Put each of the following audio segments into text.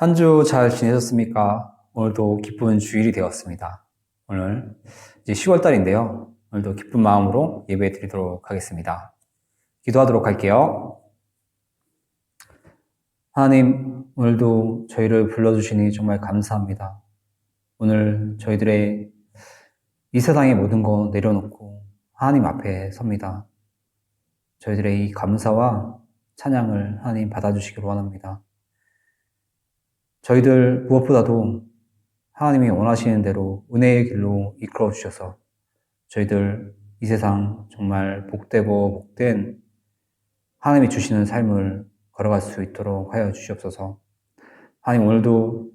한 주 잘 지내셨습니까? 오늘도 기쁜 주일이 되었습니다. 오늘 이제 10월 달인데요. 오늘도 기쁜 마음으로 예배 드리도록 하겠습니다. 기도하도록 할게요. 하나님, 오늘도 저희를 불러주시니 정말 감사합니다. 오늘 저희들의 이 세상의 모든 거 내려놓고 하나님 앞에 섭니다. 저희들의 이 감사와 찬양을 하나님 받아주시기를 원합니다. 저희들 무엇보다도 하나님이 원하시는 대로 은혜의 길로 이끌어 주셔서 저희들 이 세상 정말 복되고 복된 하나님이 주시는 삶을 걸어갈 수 있도록 하여 주시옵소서. 하나님, 오늘도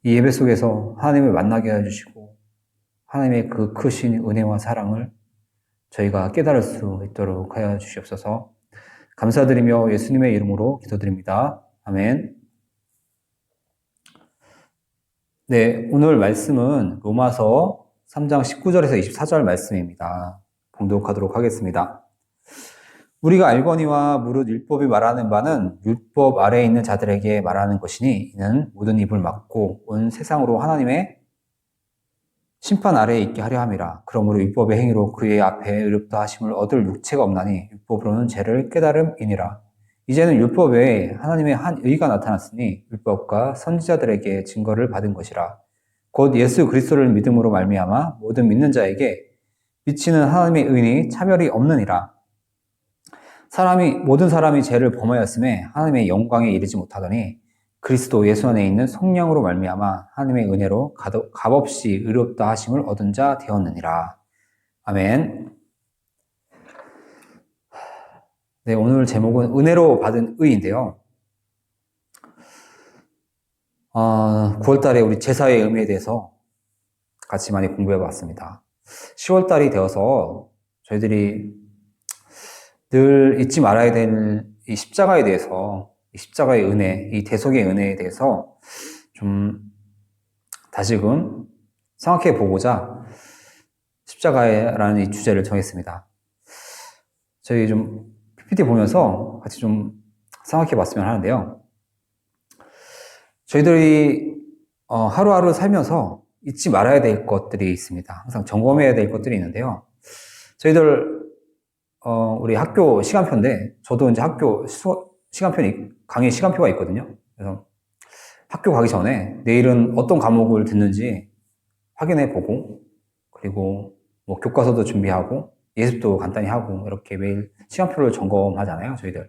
이 예배 속에서 하나님을 만나게 하여 주시고 하나님의 그 크신 은혜와 사랑을 저희가 깨달을 수 있도록 하여 주시옵소서. 감사드리며 예수님의 이름으로 기도드립니다. 아멘. 네, 오늘 말씀은 로마서 3장 19절에서 24절 말씀입니다. 봉독하도록 하겠습니다. 우리가 알거니와 무릇 율법이 말하는 바는 율법 아래에 있는 자들에게 말하는 것이니 이는 모든 입을 막고 온 세상으로 하나님의 심판 아래에 있게 하려 함이라. 그러므로 율법의 행위로 그의 앞에 의롭다 하심을 얻을 육체가 없나니 율법으로는 죄를 깨달음이니라. 이제는 율법 외에 하나님의 한 의가 나타났으니 율법과 선지자들에게 증거를 받은 것이라. 곧 예수 그리스도를 믿음으로 말미암아 모든 믿는 자에게 미치는 하나님의 의는 차별이 없느니라. 모든 사람이 죄를 범하였음에 하나님의 영광에 이르지 못하더니 그리스도 예수 안에 있는 성령으로 말미암아 하나님의 은혜로 값없이 의롭다 하심을 얻은 자 되었느니라. 아멘. 네, 오늘 제목은 은혜로 받은 의인데요. 9월 달에 우리 제사의 의미에 대해서 같이 많이 공부해 봤습니다. 10월 달이 되어서 저희들이 늘 잊지 말아야 될 이 십자가에 대해서, 이 십자가의 은혜, 이 대속의 은혜에 대해서 좀 다시금 생각해 보고자 십자가라는 이 주제를 정했습니다. 저희 좀 PPT 보면서 같이 좀 생각해 봤으면 하는데요. 저희들이 하루하루 살면서 잊지 말아야 될 것들이 있습니다. 항상 점검해야 될 것들이 있는데요. 저희들 우리 학교 시간표인데 저도 이제 학교 강의 시간표가 있거든요. 그래서 학교 가기 전에 내일은 어떤 과목을 듣는지 확인해 보고, 그리고 뭐 교과서도 준비하고 예습도 간단히 하고 이렇게 매일 시간표를 점검하잖아요, 저희들.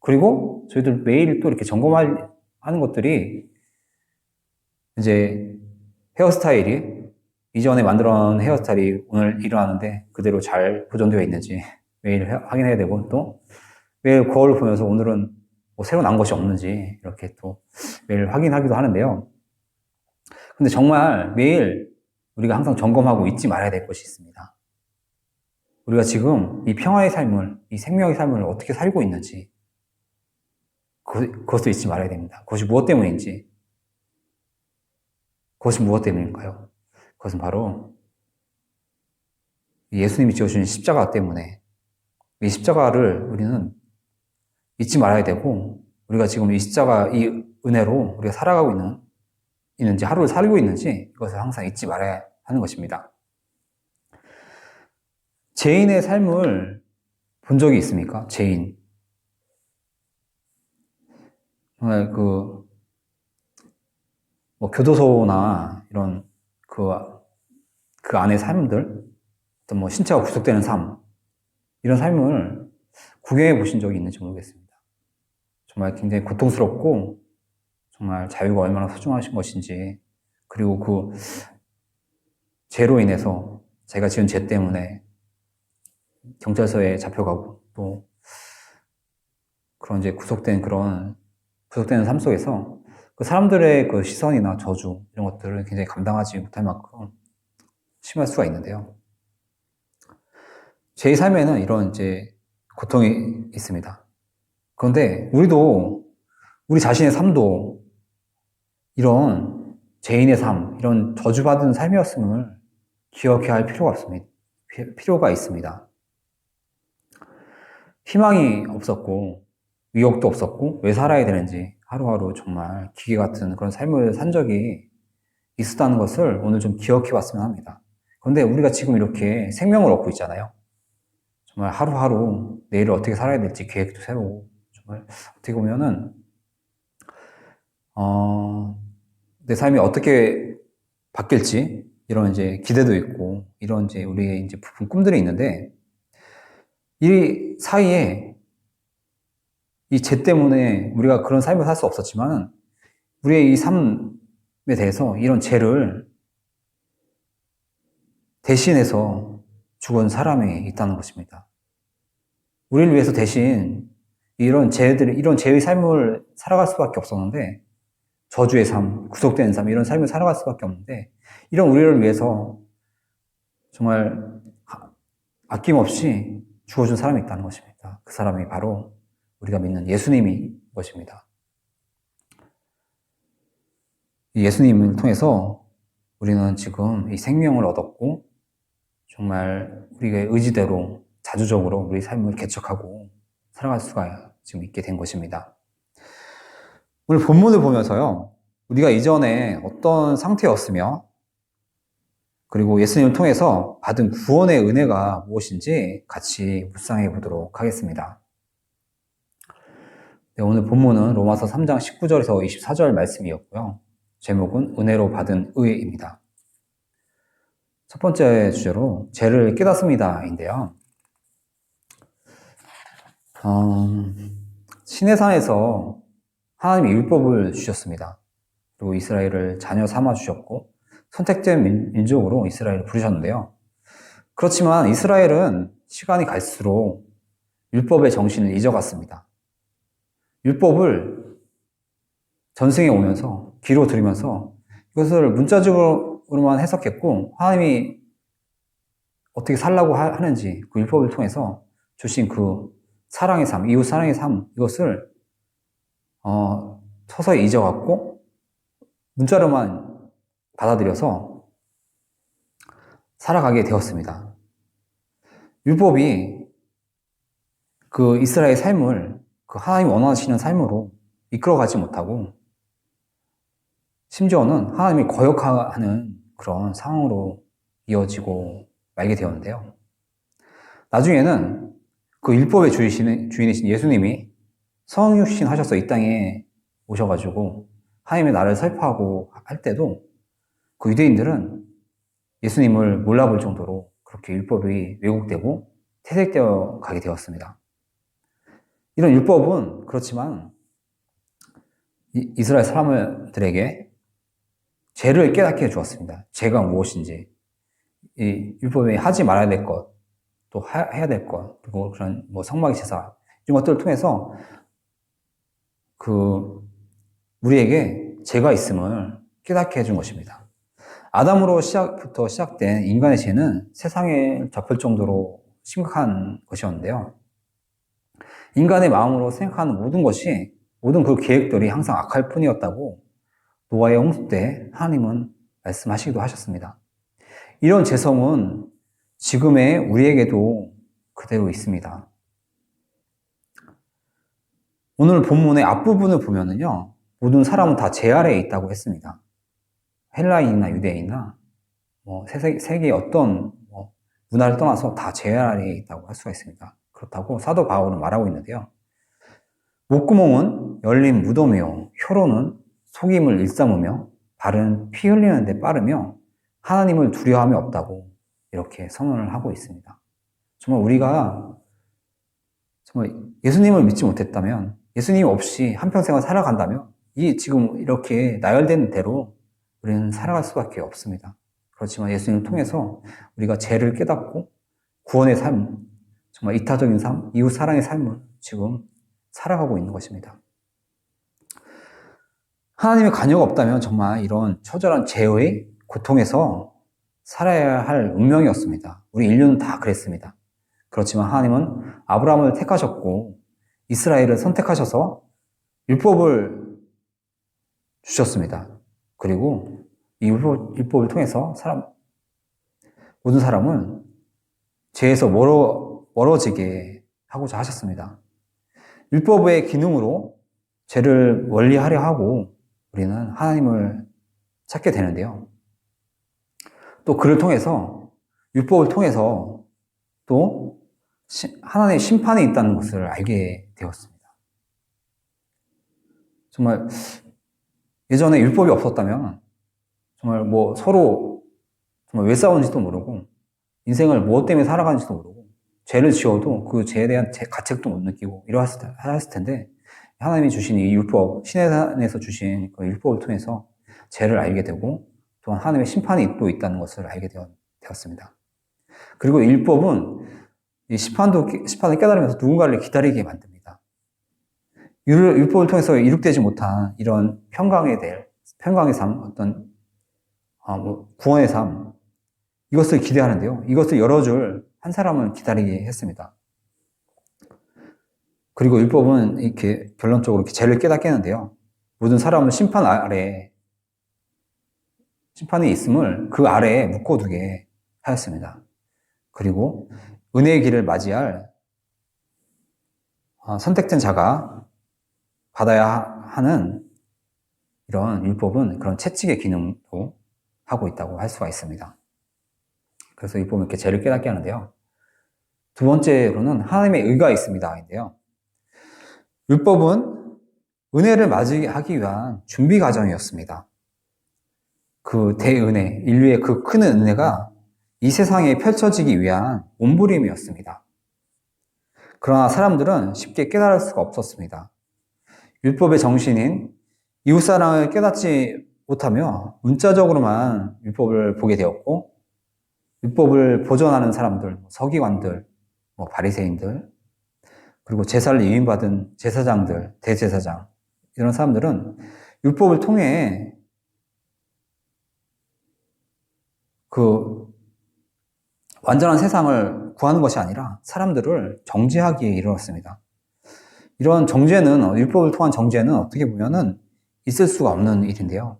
그리고 저희들 매일 또 이렇게 점검하는 것들이 이제 헤어스타일이 이전에 만들어 놓은 헤어스타일이 오늘 일어나는데 그대로 잘 보존되어 있는지 매일 확인해야 되고, 또 매일 거울을 보면서 오늘은 뭐 새로 난 것이 없는지 이렇게 또 매일 확인하기도 하는데요. 근데 정말 매일 우리가 항상 점검하고 잊지 말아야 될 것이 있습니다. 우리가 지금 이 평화의 삶을, 이 생명의 삶을 어떻게 살고 있는지 그것도 잊지 말아야 됩니다. 그것이 무엇 때문인지. 그것이 무엇 때문일까요? 그것은 바로 예수님이 지어주신 십자가 때문에, 이 십자가를 우리는 잊지 말아야 되고, 우리가 지금 이 십자가, 이 은혜로 우리가 살아가고 있는지, 하루를 살고 있는지 이것을 항상 잊지 말아야 하는 것입니다. 죄인의 삶을 본 적이 있습니까? 죄인. 정말 뭐 교도소나 이런 그 안의 삶들, 어떤 뭐 신체가 구속되는 삶, 이런 삶을 구경해 보신 적이 있는지 모르겠습니다. 정말 굉장히 고통스럽고 정말 자유가 얼마나 소중하신 것인지, 그리고 그 죄로 인해서 제가 지은 죄 때문에 경찰서에 잡혀가고 또 그런 이제 구속되는 삶 속에서 그 사람들의 그 시선이나 저주 이런 것들을 굉장히 감당하지 못할 만큼 심할 수가 있는데요. 제 삶에는 이런 이제 고통이 있습니다. 그런데 우리 자신의 삶도 이런 죄인의 삶, 이런 저주받은 삶이었음을 기억해야 할 필요가 있습니다. 희망이 없었고, 위협도 없었고, 왜 살아야 되는지, 하루하루 정말 기계 같은 그런 삶을 산 적이 있었다는 것을 오늘 좀 기억해 봤으면 합니다. 그런데 우리가 지금 이렇게 생명을 얻고 있잖아요. 정말 하루하루 내일을 어떻게 살아야 될지 계획도 세우고, 정말 어떻게 보면은, 내 삶이 어떻게 바뀔지, 이런 이제 기대도 있고, 이런 이제 우리의 이제 부푼 꿈들이 있는데, 이 사이에 이 죄 때문에 우리가 그런 삶을 살 수 없었지만, 우리의 이 삶에 대해서 이런 죄를 대신해서 죽은 사람이 있다는 것입니다. 우리를 위해서 대신 이런 죄의 삶을 살아갈 수밖에 없었는데, 저주의 삶, 구속된 삶, 이런 삶을 살아갈 수밖에 없는데, 이런 우리를 위해서 정말 아낌없이 죽어준 사람이 있다는 것입니다. 그 사람이 바로 우리가 믿는 예수님인 것입니다. 이 예수님을 통해서 우리는 지금 이 생명을 얻었고, 정말 우리의 의지대로 자주적으로 우리 삶을 개척하고 살아갈 수가 지금 있게 된 것입니다. 오늘 본문을 보면서요, 우리가 이전에 어떤 상태였으며, 그리고 예수님을 통해서 받은 구원의 은혜가 무엇인지 같이 묵상해 보도록 하겠습니다. 네, 오늘 본문은 로마서 3장 19절에서 24절 말씀이었고요. 제목은 은혜로 받은 의입니다. 첫 번째 주제로 죄를 깨닫습니다인데요. 시내산에서 하나님이 율법을 주셨습니다. 그리고 이스라엘을 자녀 삼아 주셨고 선택된 민족으로 이스라엘을 부르셨는데요. 그렇지만 이스라엘은 시간이 갈수록 율법의 정신을 잊어갔습니다. 율법을 전승에 오면서 귀로 들으면서 이것을 문자적으로만 해석했고 하나님이 어떻게 살라고 하는지 그 율법을 통해서 주신 그 사랑의 삶, 이웃 사랑의 삶 이것을 서서히 잊어갔고 문자로만 받아들여서 살아가게 되었습니다. 율법이 그 이스라엘의 삶을 그 하나님 원하시는 삶으로 이끌어가지 못하고 심지어는 하나님이 거역하는 그런 상황으로 이어지고 말게 되었는데요. 나중에는 그 율법의 주인이신 예수님이 성육신 하셔서 이 땅에 오셔가지고 하나님의 나라를 설파하고 할 때도 그 유대인들은 예수님을 몰라볼 정도로 그렇게 율법이 왜곡되고 퇴색되어 가게 되었습니다. 이런 율법은 그렇지만 이스라엘 사람들에게 죄를 깨닫게 해주었습니다. 죄가 무엇인지, 이 율법에 하지 말아야 될 것, 또 해야 될 것, 그리고 그런 성막의 제사 이런 것들을 통해서 우리에게 죄가 있음을 깨닫게 해준 것입니다. 아담으로부터 시작된 인간의 죄는 세상에 덮을 정도로 심각한 것이었는데요. 인간의 마음으로 생각하는 모든 그 계획들이 항상 악할 뿐이었다고 노아의 홍수 때 하나님은 말씀하시기도 하셨습니다. 이런 죄성은 지금의 우리에게도 그대로 있습니다. 오늘 본문의 앞부분을 보면은요, 모든 사람은 다 죄 아래에 있다고 했습니다. 헬라인이나 유대인이나 세계의 어떤 문화를 떠나서 다 죄 아래에 있다고 할 수가 있습니다. 그렇다고 사도 바울은 말하고 있는데요. 목구멍은 열린 무덤이요, 혀로는 속임을 일삼으며 발은 피 흘리는 데 빠르며 하나님을 두려워함이 없다고 이렇게 선언을 하고 있습니다. 정말 우리가 정말 예수님을 믿지 못했다면, 예수님 없이 한평생을 살아간다면 지금 이렇게 나열된 대로 우리는 살아갈 수밖에 없습니다. 그렇지만 예수님을 통해서 우리가 죄를 깨닫고 구원의 삶, 정말 이타적인 삶, 이웃 사랑의 삶을 지금 살아가고 있는 것입니다. 하나님의 관여가 없다면 정말 이런 처절한 죄의 고통에서 살아야 할 운명이었습니다. 우리 인류는 다 그랬습니다. 그렇지만 하나님은 아브라함을 택하셨고 이스라엘을 선택하셔서 율법을 주셨습니다. 그리고 이 율법을 통해서 모든 사람은 죄에서 멀어지게 하고자 하셨습니다. 율법의 기능으로 죄를 멀리하려 하고 우리는 하나님을 찾게 되는데요. 또 그를 통해서, 율법을 통해서 또 하나님의 심판이 있다는 것을 알게 되었습니다. 정말 예전에 율법이 없었다면 정말 뭐 서로 정말 왜 싸우는지도 모르고 인생을 무엇 때문에 살아가는지도 모르고 죄를 지어도 그 죄에 대한 가책도 못 느끼고 이러했을 텐데 하나님이 주신 이 율법, 신의 산에서 주신 그 율법을 통해서 죄를 알게 되고 또한 하나님의 심판이 또 있다는 것을 알게 되었습니다. 그리고 율법은 이 심판을 깨달으면서 누군가를 기다리게 만듭니다. 율법을 통해서 이룩되지 못한 이런 평강의 삶, 어떤 구원의 삶, 이것을 기대하는데요. 이것을 열어줄 한 사람은 기다리게 했습니다. 그리고 율법은 이렇게 결론적으로 이렇게 죄를 깨닫게 하는데요. 모든 사람은 심판 아래, 심판이 있음을 그 아래에 묶어두게 하였습니다. 그리고 은혜의 길을 맞이할 선택된 자가 받아야 하는 이런 율법은 그런 채찍의 기능도 하고 있다고 할 수가 있습니다. 그래서 율법은 이렇게 죄를 깨닫게 하는데요. 두 번째로는 하나님의 의가 있습니다.인데요. 율법은 은혜를 맞이하기 위한 준비 과정이었습니다. 그 대은혜, 인류의 그 큰 은혜가 이 세상에 펼쳐지기 위한 몸부림이었습니다. 그러나 사람들은 쉽게 깨달을 수가 없었습니다. 율법의 정신인 이웃사랑을 깨닫지 못하며 문자적으로만 율법을 보게 되었고 율법을 보존하는 사람들, 서기관들, 바리새인들, 그리고 제사를 위임받은 제사장들, 대제사장 이런 사람들은 율법을 통해 그 완전한 세상을 구하는 것이 아니라 사람들을 정죄하기에 이르렀습니다. 이런 정죄는, 율법을 통한 정죄는 어떻게 보면은 있을 수가 없는 일인데요.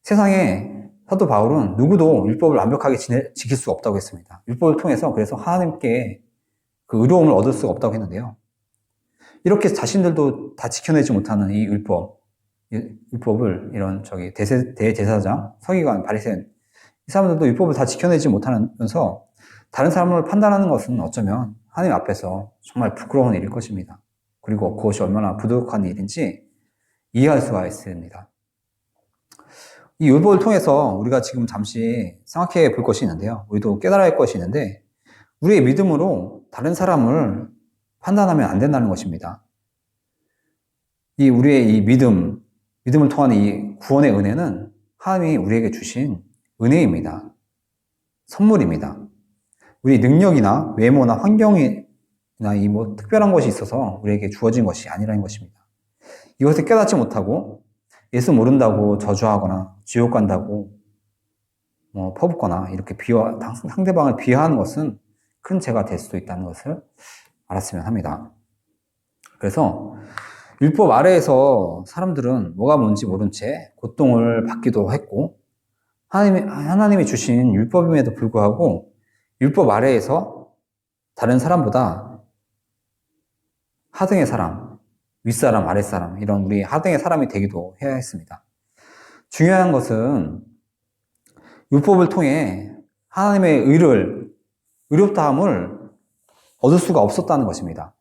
세상에 사도 바울은 누구도 율법을 완벽하게 지킬 수가 없다고 했습니다. 율법을 통해서 그래서 하나님께 그 의로움을 얻을 수가 없다고 했는데요. 이렇게 자신들도 다 지켜내지 못하는 이 율법을 이런 대제사장, 서기관, 바리새인 이 사람들도 율법을 다 지켜내지 못하면서 다른 사람을 판단하는 것은 어쩌면 하나님 앞에서 정말 부끄러운 일일 것입니다. 그리고 그것이 얼마나 부족한 일인지 이해할 수가 있습니다. 이 율법을 통해서 우리가 지금 잠시 생각해 볼 것이 있는데요. 우리도 깨달아야 할 것이 있는데 우리의 믿음으로 다른 사람을 판단하면 안 된다는 것입니다. 우리의 이 믿음을 통한 이 구원의 은혜는 하나님이 우리에게 주신 은혜입니다. 선물입니다. 우리 능력이나 외모나 환경이나 특별한 것이 있어서 우리에게 주어진 것이 아니라는 것입니다. 이것을 깨닫지 못하고 예수 모른다고 저주하거나 지옥 간다고 퍼붓거나 이렇게 상대방을 비하하는 것은 큰 죄가 될 수도 있다는 것을 알았으면 합니다. 그래서 율법 아래에서 사람들은 뭐가 뭔지 모른 채 고통을 받기도 했고 하나님이 주신 율법임에도 불구하고 율법 아래에서 다른 사람보다 하등의 사람, 윗사람, 아랫사람 이런 우리 하등의 사람이 되기도 해야 했습니다. 중요한 것은 율법을 통해 하나님의 의롭다함을 얻을 수가 없었다는 것입니다.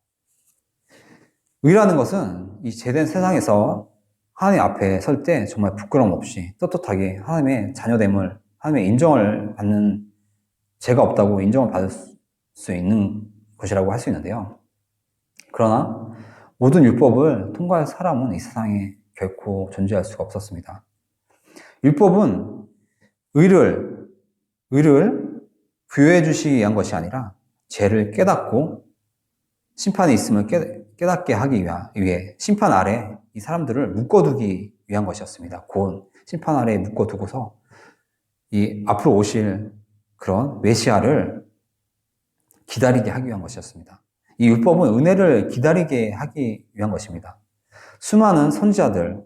의라는 것은 이 죄된 세상에서 하나님 앞에 설 때 정말 부끄러움 없이 떳떳하게 하나님의 자녀됨을, 하나님의 인정을 받는 죄가 없다고 인정을 받을 수 있는 것이라고 할 수 있는데요. 그러나 모든 율법을 통과할 사람은 이 세상에 결코 존재할 수가 없었습니다. 율법은 의를 부여해 주시기 위한 것이 아니라 죄를 깨닫고 심판이 있음을 깨닫게 하기 위해 심판 아래 이 사람들을 묶어두기 위한 것이었습니다. 곧 심판 아래에 묶어두고서 이 앞으로 오실 그런 메시아를 기다리게 하기 위한 것이었습니다. 이 율법은 은혜를 기다리게 하기 위한 것입니다. 수많은 선지자들,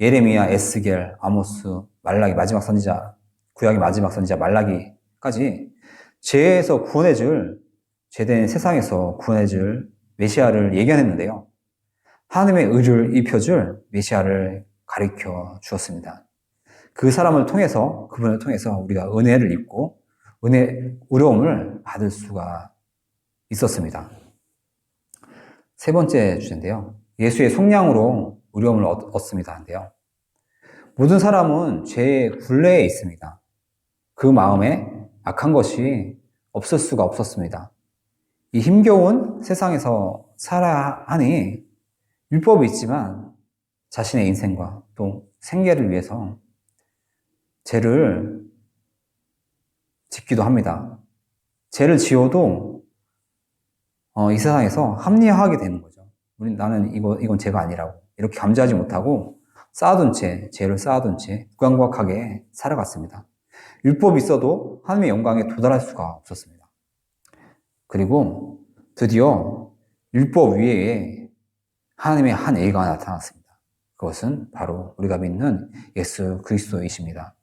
예레미야, 에스겔, 아모스, 말라기, 마지막 선지자, 구약의 마지막 선지자 말라기까지 죄에서 구원해줄, 죄된 세상에서 구원해줄 메시아를 예견했는데요. 하나님의 의를 입혀줄 메시아를 가르쳐 주었습니다. 그 사람을 통해서, 그분을 통해서 우리가 은혜를 입고 의로움을 받을 수가 있었습니다. 세 번째 주제인데요. 예수의 속량으로 의로움을 얻습니다. 인데요. 모든 사람은 죄의 굴레에 있습니다. 그 마음에 악한 것이 없을 수가 없었습니다. 이 힘겨운 세상에서 살아야 하니 율법이 있지만 자신의 인생과 또 생계를 위해서 죄를 짓기도 합니다. 죄를 지어도 이 세상에서 합리화하게 되는 거죠. 나는 이건 죄가 아니라고 이렇게 감지하지 못하고 죄를 쌓아둔 채 무감각하게 살아갔습니다. 율법이 있어도 하나님의 영광에 도달할 수가 없었습니다. 그리고 드디어 율법 위에 하나님의 한 예가 나타났습니다. 그것은 바로 우리가 믿는 예수 그리스도이십니다.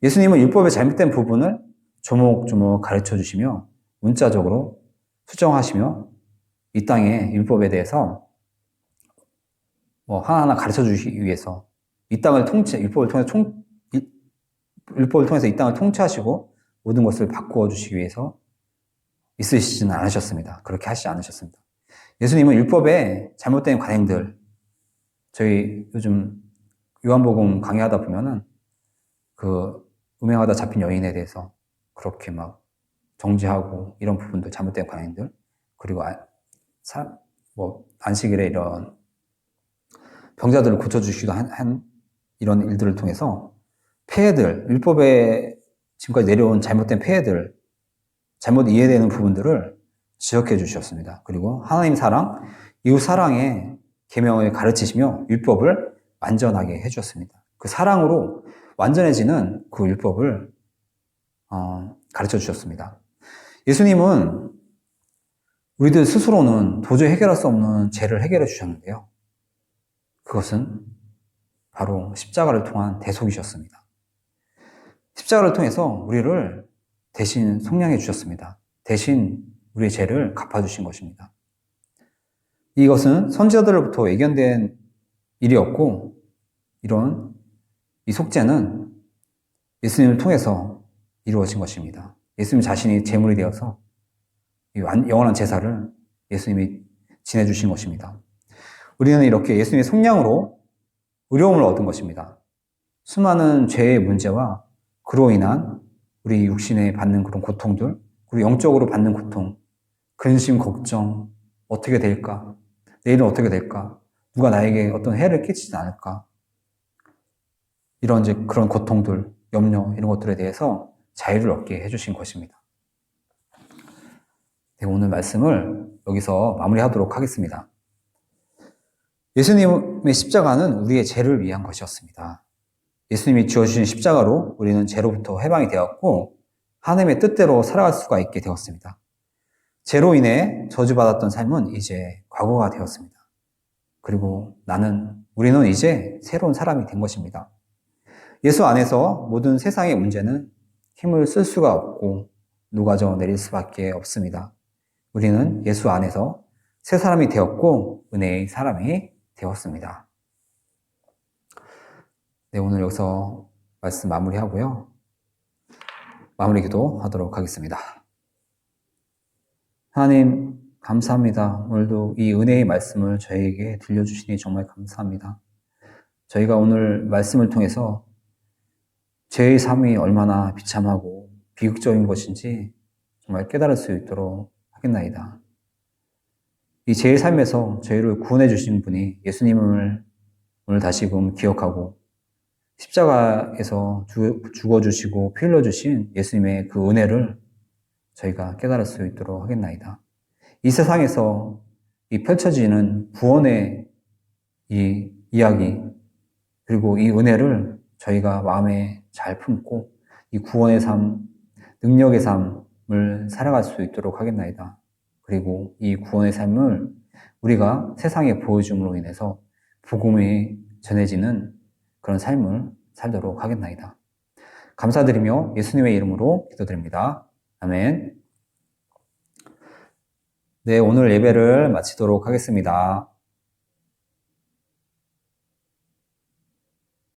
예수님은 율법의 잘못된 부분을 조목조목 가르쳐 주시며 문자적으로 수정하시며 이 땅의 율법에 대해서 하나하나 가르쳐 주시기 위해서 율법을 통해서 이 땅을 통치하시고 모든 것을 바꾸어 주시기 위해서 있으시지는 않으셨습니다. 그렇게 하시지 않으셨습니다. 예수님은 율법의 잘못된 관행들, 저희 요즘 요한복음 강의하다 보면은 음행하다 잡힌 여인에 대해서 그렇게 막 정죄하고 이런 부분들, 잘못된 관행들, 그리고 안식일에 이런 병자들을 고쳐주시기도 한 이런 일들을 통해서 율법에 지금까지 내려온 잘못된 잘못 이해되는 부분들을 지적해 주셨습니다. 그리고 하나님 사랑, 이웃 사랑의 계명을 가르치시며 율법을 완전하게 해주셨습니다. 그 사랑으로 완전해지는 그 율법을 가르쳐 주셨습니다. 예수님은 우리들 스스로는 도저히 해결할 수 없는 죄를 해결해 주셨는데요. 그것은 바로 십자가를 통한 대속이셨습니다. 십자가를 통해서 우리를 대신 속량해 주셨습니다. 대신 우리의 죄를 갚아주신 것입니다. 이것은 선지자들로부터 예견된 일이었고, 이 속죄는 예수님을 통해서 이루어진 것입니다. 예수님 자신이 제물이 되어서 영원한 제사를 예수님이 지내주신 것입니다. 우리는 이렇게 예수님의 속량으로 의로움을 얻은 것입니다. 수많은 죄의 문제와 그로 인한 우리 육신에 받는 그런 고통들, 그리고 영적으로 받는 고통, 근심, 걱정, 어떻게 될까? 내일은 어떻게 될까? 누가 나에게 어떤 해를 끼치지 않을까? 그런 고통들, 염려, 이런 것들에 대해서 자유를 얻게 해주신 것입니다. 네, 오늘 말씀을 여기서 마무리하도록 하겠습니다. 예수님의 십자가는 우리의 죄를 위한 것이었습니다. 예수님이 지어주신 십자가로 우리는 죄로부터 해방이 되었고 하나님의 뜻대로 살아갈 수가 있게 되었습니다. 죄로 인해 저주받았던 삶은 이제 과거가 되었습니다. 그리고 우리는 이제 새로운 사람이 된 것입니다. 예수 안에서 모든 세상의 문제는 힘을 쓸 수가 없고 녹아져 내릴 수밖에 없습니다. 우리는 예수 안에서 새 사람이 되었고 은혜의 사람이 되었습니다. 네, 오늘 여기서 말씀 마무리하고요. 마무리 기도 하도록 하겠습니다. 하나님, 감사합니다. 오늘도 이 은혜의 말씀을 저희에게 들려주시니 정말 감사합니다. 저희가 오늘 말씀을 통해서 죄의 삶이 얼마나 비참하고 비극적인 것인지 정말 깨달을 수 있도록 하겠나이다. 이 죄의 삶에서 저희를 구원해 주신 분이 예수님을 오늘 다시금 기억하고 십자가에서 죽어주시고 피 흘려주신 예수님의 그 은혜를 저희가 깨달을 수 있도록 하겠나이다. 이 세상에서 이 펼쳐지는 구원의 이 이야기, 그리고 이 은혜를 저희가 마음에 잘 품고 이 구원의 삶, 능력의 삶을 살아갈 수 있도록 하겠나이다. 그리고 이 구원의 삶을 우리가 세상에 보여줌으로 인해서 복음이 전해지는 그런 삶을 살도록 하겠나이다. 감사드리며 예수님의 이름으로 기도드립니다. 아멘. 네, 오늘 예배를 마치도록 하겠습니다.